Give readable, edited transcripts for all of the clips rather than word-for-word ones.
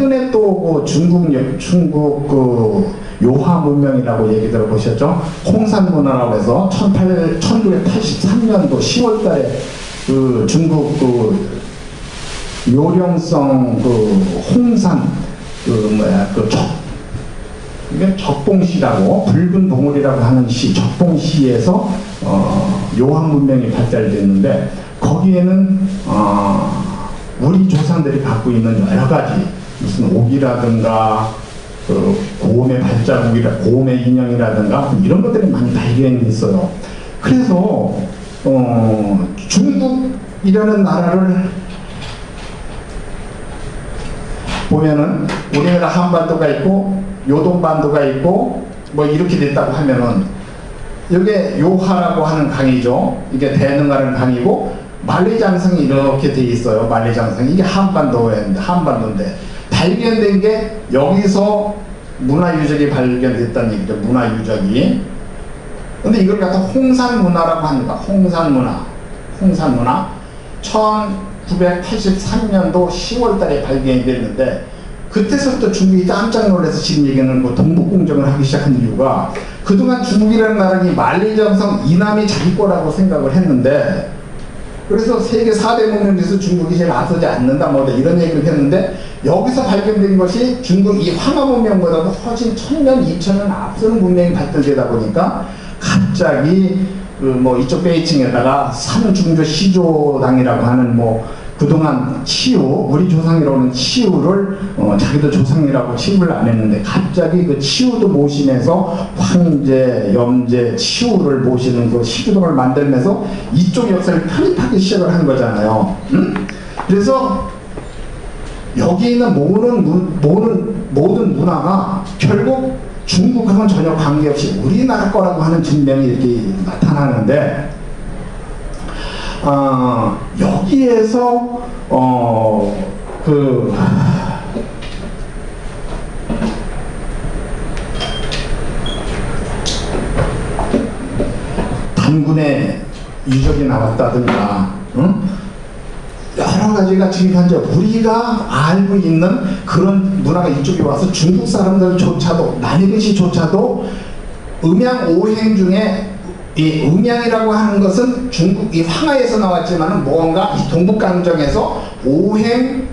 최근에 또 그 중국 그 요하 문명이라고 얘기 들어보셨죠? 홍산 문화라고 해서 1983년도 10월 달에 그 중국 그 요령성 그 홍산 이게 적봉시라고, 붉은 봉우리라고 하는 시, 적봉시에서 요한 문명이 발달됐는데, 거기에는 우리 조상들이 갖고 있는 여러 가지 무슨 옥이라든가 고음의 발자국이라 고음의 인형이라든가 이런 것들이 많이 발견이 있어요. 그래서 중국이라는 나라를 보면은 우리나라 한반도가 있고 요동반도가 있고 뭐 이렇게 됐다고 하면은 이게 요하라고 하는 강이죠. 이게 대능하는 강이고 만리장성이 이렇게 돼 있어요. 만리장성이 이게 한반도인데 발견된 게 여기서 문화유적이 발견됐다는 얘기죠. 문화유적이. 근데 이걸 갖다 홍산문화라고 합니다. 홍산문화 1983년도 10월 달에 발견이 됐는데, 그때서부터 중국이 깜짝 놀라서 지금 얘기하는 뭐 동북공정을 하기 시작한 이유가, 그동안 중국이라는 나라는 만리장성 이남이 자기 거라고 생각을 했는데, 그래서 세계 4대 문명에서 중국이 제일 앞서지 않는다 뭐 이런 얘기를 했는데, 여기서 발견된 것이 중국 이 황하 문명보다도 훨씬 1000년, 2000년 앞서는 문명이 발달되다 보니까 갑자기 뭐 이쪽 베이징에다가 삼중조 시조당이라고 하는 뭐 그동안 치유, 우리 조상이라고는 치유를 자기도 조상이라고 취급을 안 했는데, 갑자기 그 치유도 모시면서 황제, 염제, 치유를 모시는 그 시조당을 만들면서 이쪽 역사를 편입하기 시작을 한 거잖아요. 그래서 여기 있는 모든 문화가 결국 중국하고는 전혀 관계없이 우리나라 거라고 하는 증명이 이렇게 나타나는데, 여기에서 단군의 유적이 나왔다든가, 여러 가지가 지금 현재 우리가 알고 있는 그런 문화가 이쪽에 와서 중국 사람들조차도, 남해글씨조차도 음양 오행 중에 이 음양이라고 하는 것은 중국 이 황하에서 나왔지만은 뭔가 이 동북강정에서 오행의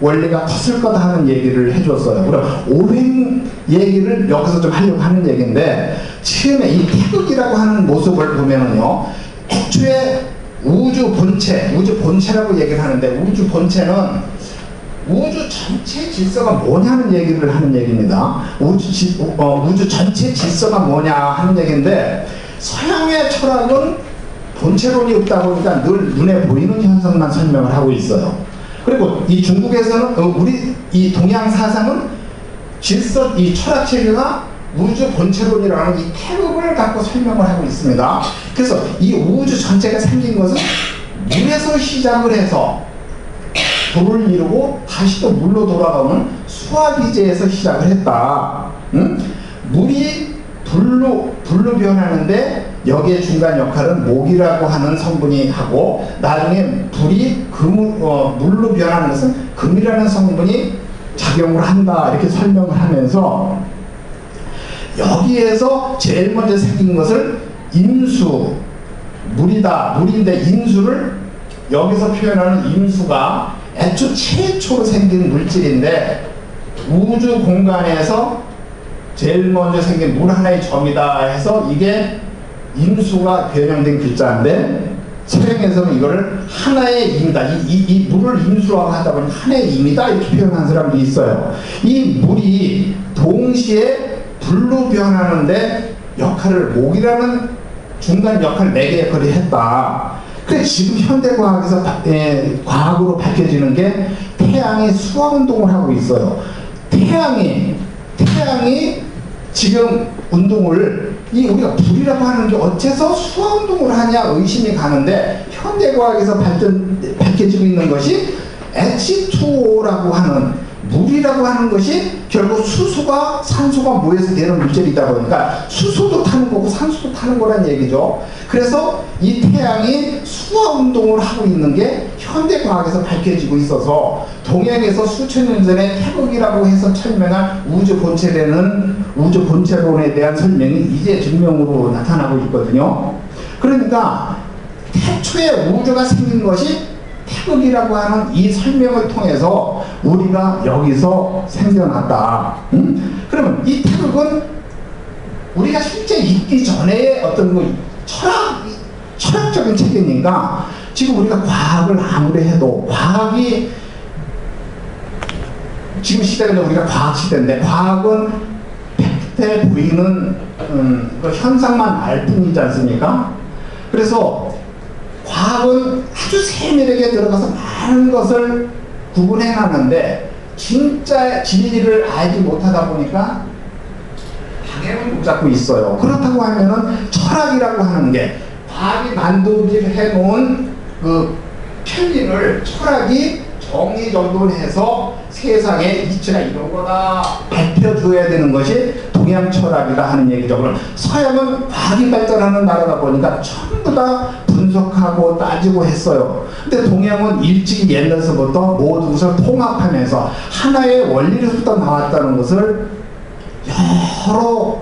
원리가 컸을 거다 하는 얘기를 해줬어요. 그럼 오행 얘기를 여기서 좀 하려고 하는 얘기인데, 처음에 이 태극이라고 하는 모습을 보면은요, 애초에 우주 본체라고 얘기를 하는데, 우주 본체는 우주 전체 질서가 뭐냐는 얘기를 하는 얘기입니다. 우주 전체 질서가 뭐냐 하는 얘기인데, 서양의 철학은 본체론이 없다 보니까 늘 눈에 보이는 현상만 설명을 하고 있어요. 그리고 이 중국에서는 우리 이 동양 사상은 질서, 이 철학 체계가 우주 본체론이라는 이 태극을 갖고 설명을 하고 있습니다. 그래서 이 우주 전체가 생긴 것은 물에서 시작을 해서 불을 이루고 다시 또 물로 돌아가는 수화기제에서 시작을 했다. 물이 불로 변하는데 여기에 중간 역할은 목이라고 하는 성분이 하고, 나중에 불이 물로 변하는 것은 금이라는 성분이 작용을 한다, 이렇게 설명을 하면서, 여기에서 제일 먼저 생긴 것을 임수, 물인데 임수를 여기서 표현하는 임수가 애초 최초로 생긴 물질인데, 우주 공간에서 제일 먼저 생긴 물 하나의 점이다 해서 이게 임수가 변형된 글자인데, 서양에서는 이거를 하나의 임이다, 이 물을 임수라고 하다 보니 하나의 임이다 이렇게 표현한 사람들이 있어요. 이 물이 동시에 불로 변하는데 목이라는 중간 역할, 매개 역할을 했다. 그래 지금 현대과학에서 과학으로 밝혀지는 게 태양이 수화운동을 하고 있어요. 태양이 지금 운동을, 우리가 불이라고 하는 게 어째서 수화운동을 하냐 의심이 가는데, 현대과학에서 밝혀지고 있는 것이 H2O라고 하는 물이라고 하는 것이 결국 수소가 산소가 모여서 되는 물질이다 보니까 수소도 타는 거고 산소도 타는 거란 얘기죠. 그래서 이 태양이 수화 운동을 하고 있는 게 현대 과학에서 밝혀지고 있어서 동양에서 수천 년 전에 태극이라고 해서 설명한 우주 본체론에 대한 설명이 이제 증명으로 나타나고 있거든요. 그러니까 태초에 우주가 생긴 것이 태극이라고 하는 이 설명을 통해서 우리가 여기서 생겨났다. 그러면 이 태극은 우리가 실제 있기 전에 어떤 거 철학적인 체계니까 지금 우리가 과학을 아무리 해도 과학이 지금 시대가 우리가 과학 시대인데 과학은 팩트에 보이는 그 현상만 알 뿐이지 않습니까? 그래서 과학은 아주 세밀하게 들어가서 많은 것을 구분해 놨는데 진짜 진리를 알지 못하다 보니까 방향을 못 잡고 있어요. 그렇다고 하면은 철학이라고 하는 게 과학이 만들어 놓은 그 편리를 철학이 정리정돈해서 세상에 이치가 이런 거다 밝혀줘야 되는 것이 동양 철학이라 하는 얘기죠. 그럼 서양은 과학이 발전하는 나라다 보니까 전부 다 분석하고 따지고 했어요. 근데 동양은 일찍이 옛날서부터 모든 것을 통합하면서 하나의 원리로부터 나왔다는 것을 여러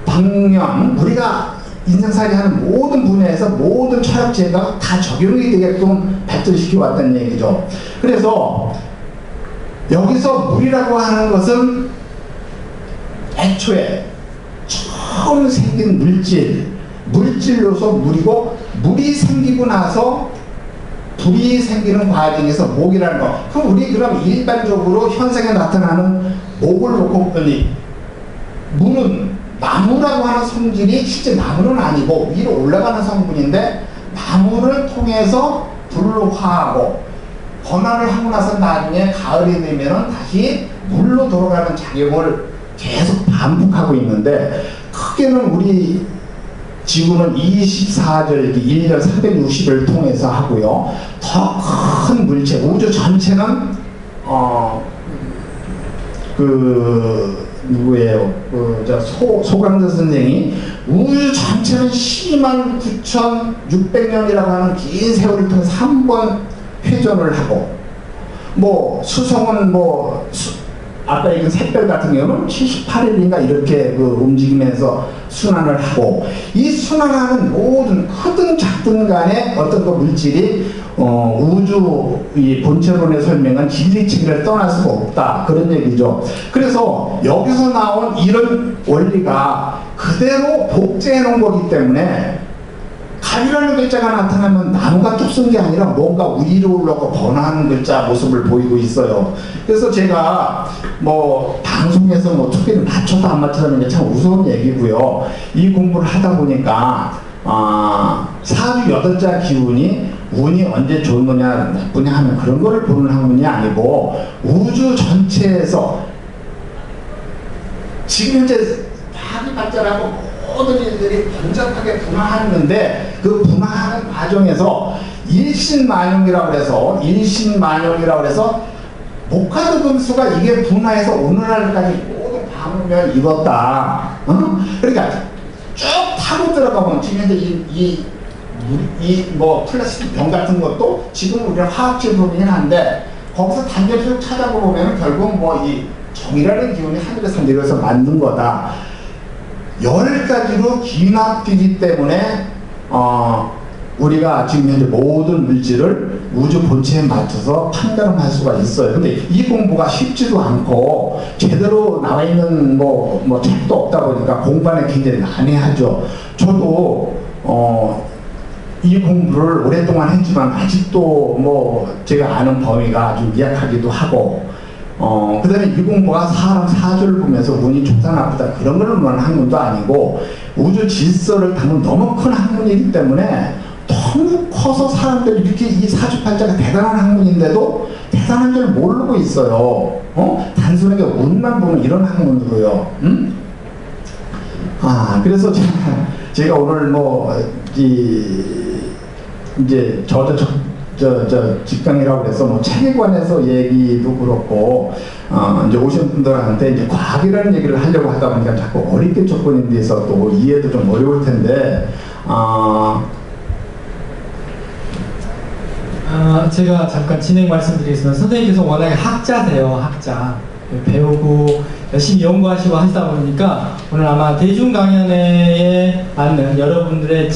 방면 우리가 인생살이 하는 모든 분야에서 모든 철학제가 다 적용이 되게끔 발전시켜 왔다는 얘기죠. 그래서 여기서 물이라고 하는 것은 애초에 처음 생긴 물질로서 물이고 물이 생기고 나서 불이 생기는 과정에서 목이라는 거. 그럼 우리 그럼 일반적으로 현상에 나타나는 목을 놓고 물은 나무라고 하는 성질이 실제 나무는 아니고 위로 올라가는 성분인데 나무를 통해서 불로 화하고 번화를 하고 나서 나중에 가을이 되면은 다시 물로 돌아가는 작용을 계속 반복하고 있는데 크게는 우리 지구는 24절기 1년 360을 통해서 하고요. 더 큰 물체 우주 전체는 누구예요? 소강대 선생이 우주 전체는 129,600년이라고 하는 긴 세월을 통해서 한 번 회전을 하고 수성은 아까 얘기한 샛별 같은 경우는 78일인가 이렇게 움직이면서 순환을 하고 이 순환하는 모든 크든 작든 간에 어떤 물질이 우주 이 본체론의 설명은 진리체계를 떠날 수가 없다 그런 얘기죠. 그래서 여기서 나온 이런 원리가 그대로 복제해 놓은 거기 때문에 가위라는 글자가 나타나면 나무가 뚝 쓴 게 아니라 뭔가 위로 올라가고 번화하는 글자 모습을 보이고 있어요. 그래서 제가 방송에서 특별히 맞춰도 안 맞춰도 참 우스운 얘기고요. 이 공부를 하다 보니까 사주 8자 기운이 운이 언제 좋느냐 나쁘냐 하는 그런 거를 보는 학문이 아니고 우주 전체에서 지금 현재 과학이 발전하고 모든 일들이 번잡하게 분화하는데 그 분화하는 과정에서 일신만용이라고 해서 목화도 금수가 이게 분화해서 오늘날까지 모든 방면을 입었다. 그러니까 쭉 타고 들어가면 지금 현재 플라스틱 병 같은 것도 지금 우리가 화학 제품이긴 한데 거기서 단계를 찾아보면 결국 이 정이라는 기운이 하늘에서 내려서 만든 거다. 10가지로 귀납되기 때문에 우리가 지금 현재 모든 물질을 우주 본체에 맞춰서 판단할 수가 있어요. 근데 이 공부가 쉽지도 않고 제대로 나와 있는 책도 없다 보니까 공부하는 굉장히 난해하죠. 저도 이 공부를 오랫동안 했지만 아직도 제가 아는 범위가 좀 미약하기도 하고 그 다음에 이 공부가 사람 사주를 보면서 운이 좋다 나쁘다 그런 걸 보는 학문도 아니고 우주 질서를 담은 너무 큰 학문이기 때문에 너무 커서 사람들이 이렇게 이 사주팔자가 대단한 학문인데도 대단한 줄 모르고 있어요. 단순하게 운만 보는 이런 학문으로요. 그래서 제가 오늘 이제 직강이라고 해서 뭐 책에 관해서 얘기도 그렇고, 이제 오신 분들한테 이제 과학이라는 얘기를 하려고 하다 보니까 자꾸 어렵게 접근에 대해서 또 이해도 좀 어려울 텐데, 제가 잠깐 진행 말씀드리겠습니다. 선생님께서 워낙에 학자세요, 학자. 배우고 열심히 연구하시고 하시다 보니까 오늘 아마 대중 강연회에 맞는 여러분들의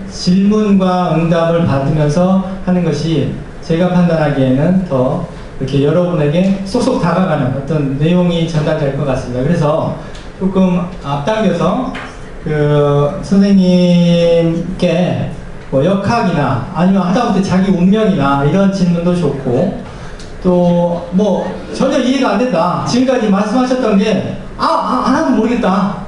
질문과 응답을 받으면서 하는 것이 제가 판단하기에는 더 이렇게 여러분에게 쏙쏙 다가가는 어떤 내용이 전달될 것 같습니다. 그래서 조금 앞당겨서 그 선생님께 뭐 역학이나 아니면 하다못해 자기 운명이나 이런 질문도 좋고, 또 뭐 전혀 이해가 안 된다, 지금까지 말씀하셨던 게 하나도 모르겠다,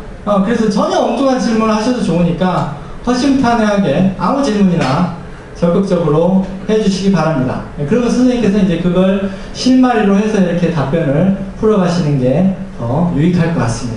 그래서 전혀 엉뚱한 질문을 하셔도 좋으니까 허심탄회하게 아무 질문이나 적극적으로 해주시기 바랍니다. 그러면 선생님께서 이제 그걸 실마리로 해서 이렇게 답변을 풀어가시는 게 더 유익할 것 같습니다.